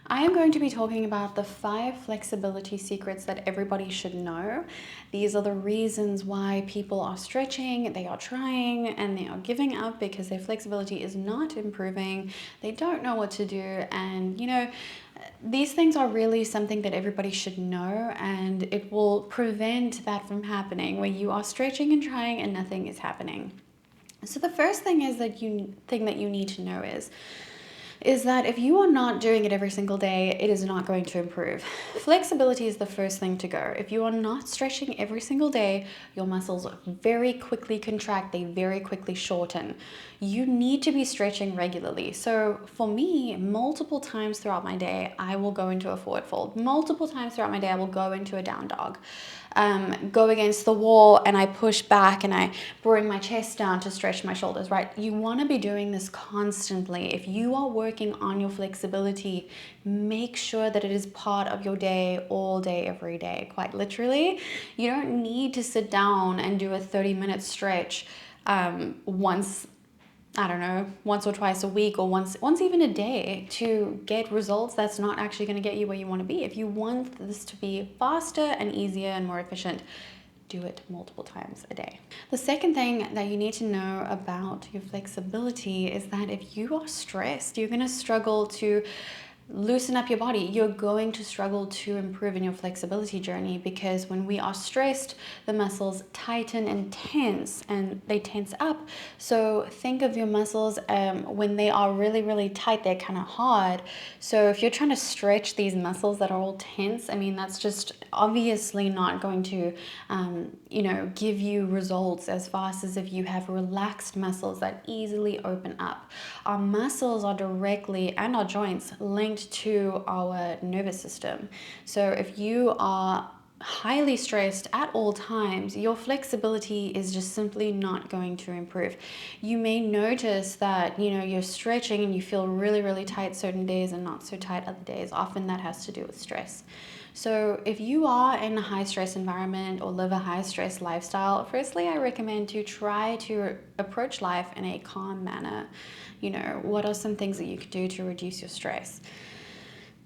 I am going to be talking about the 5 flexibility secrets that everybody should know. These are the reasons why people are stretching, they are trying, and they are giving up because their flexibility is not improving. They don't know what to do, and these things are really something that everybody should know, and it will prevent that from happening where you are stretching and trying and nothing is happening. So the first thing that you need to know is that if you are not doing it every single day, it is not going to improve. Flexibility is the first thing to go. If you are not stretching every single day, your muscles very quickly contract, they very quickly shorten. You need to be stretching regularly. So for me, multiple times throughout my day, I will go into a forward fold. Multiple times throughout my day, I will go into a down dog. Go against the wall and I push back and I bring my chest down to stretch my shoulders, right? You want to be doing this constantly. If you are working on your flexibility, make sure that it is part of your day, all day, every day, quite literally. You don't need to sit down and do a 30-minute stretch once or twice a week or once even a day to get results. That's not actually going to get you where you want to be. If you want this to be faster and easier and more efficient, do it multiple times a day. The second thing that you need to know about your flexibility is that if you are stressed, you're going to struggle to loosen up your body. You're going to struggle to improve in your flexibility journey because when we are stressed, the muscles tighten and they tense up. So think of your muscles when they are really, really tight, they're kind of hard. So if you're trying to stretch these muscles that are all tense, I mean, that's just obviously not going to, give you results as fast as if you have relaxed muscles that easily open up. Our muscles are directly, and our joints, linked to our nervous system. So if you are highly stressed at all times, your flexibility is just simply not going to improve. You may notice that, you're stretching and you feel really, really tight certain days and not so tight other days. Often that has to do with stress. So if you are in a high stress environment or live a high stress lifestyle, firstly, I recommend to try to approach life in a calm manner. What are some things that you could do to reduce your stress?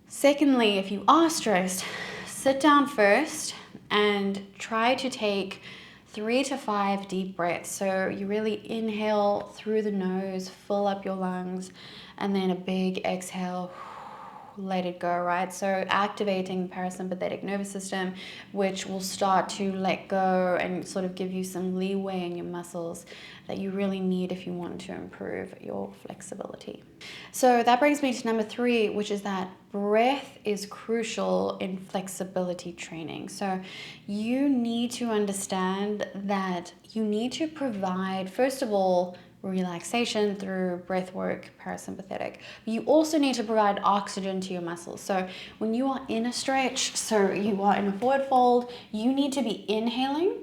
Secondly, if you are stressed, sit down first and try to take 3 to 5 deep breaths. So you really inhale through the nose, fill up your lungs, and then a big exhale, let it go, right? So activating the parasympathetic nervous system, which will start to let go and sort of give you some leeway in your muscles that you really need if you want to improve your flexibility. So that brings me to number 3, which is that breath is crucial in flexibility training. So you need to understand that you need to provide, first of all, relaxation through breath work, parasympathetic. But you also need to provide oxygen to your muscles. So when you are in a stretch, so you are in a forward fold, you need to be inhaling.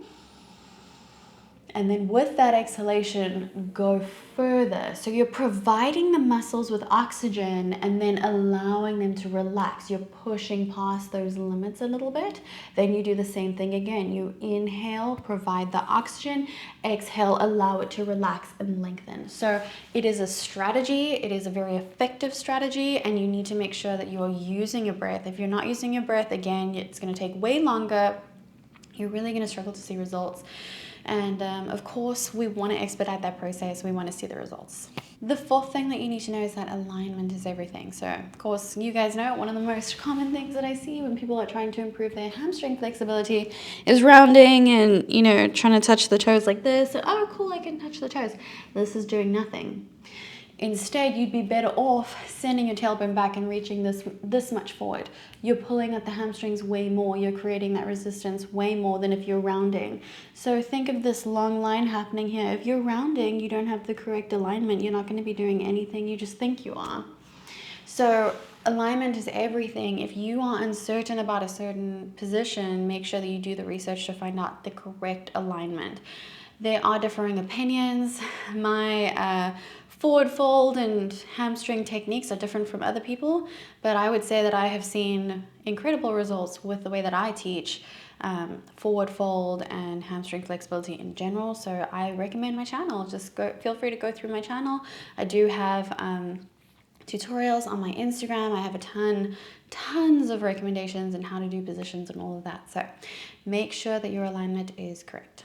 And then with that exhalation, go further. So you're providing the muscles with oxygen and then allowing them to relax. You're pushing past those limits a little bit. Then you do the same thing again. You inhale, provide the oxygen, exhale, allow it to relax and lengthen. So it is a strategy. It is a very effective strategy, and you need to make sure that you are using your breath. If you're not using your breath, again, it's going to take way longer. You're really going to struggle to see results. And of course, we want to expedite that process. We want to see the results. The fourth thing that you need to know is that alignment is everything. So, of course, you guys know one of the most common things that I see when people are trying to improve their hamstring flexibility is rounding and, trying to touch the toes like this. Oh, cool, I can touch the toes. This is doing nothing. Instead, you'd be better off sending your tailbone back and reaching this much forward. You're pulling at the hamstrings way more. You're creating that resistance way more than if you're rounding. So think of this long line happening here. If you're rounding, you don't have the correct alignment. You're not going to be doing anything you just think you are. So alignment is everything. If you are uncertain about a certain position, make sure that you do the research to find out the correct alignment. There are differing opinions. My forward fold and hamstring techniques are different from other people, but I would say that I have seen incredible results with the way that I teach forward fold and hamstring flexibility in general. So I recommend my channel. Just feel free to go through my channel. I do have tutorials on my Instagram. I have tons of recommendations on how to do positions and all of that. So make sure that your alignment is correct.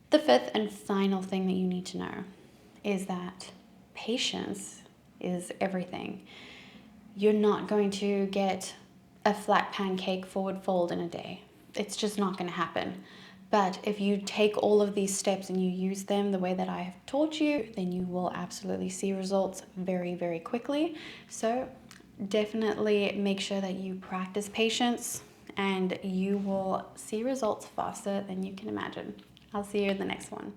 The fifth and final thing that you need to know is that patience is everything. You're not going to get a flat pancake forward fold in a day. It's just not going to happen. But if you take all of these steps and you use them the way that I have taught you, then you will absolutely see results very, very quickly. So definitely make sure that you practice patience and you will see results faster than you can imagine. I'll see you in the next one.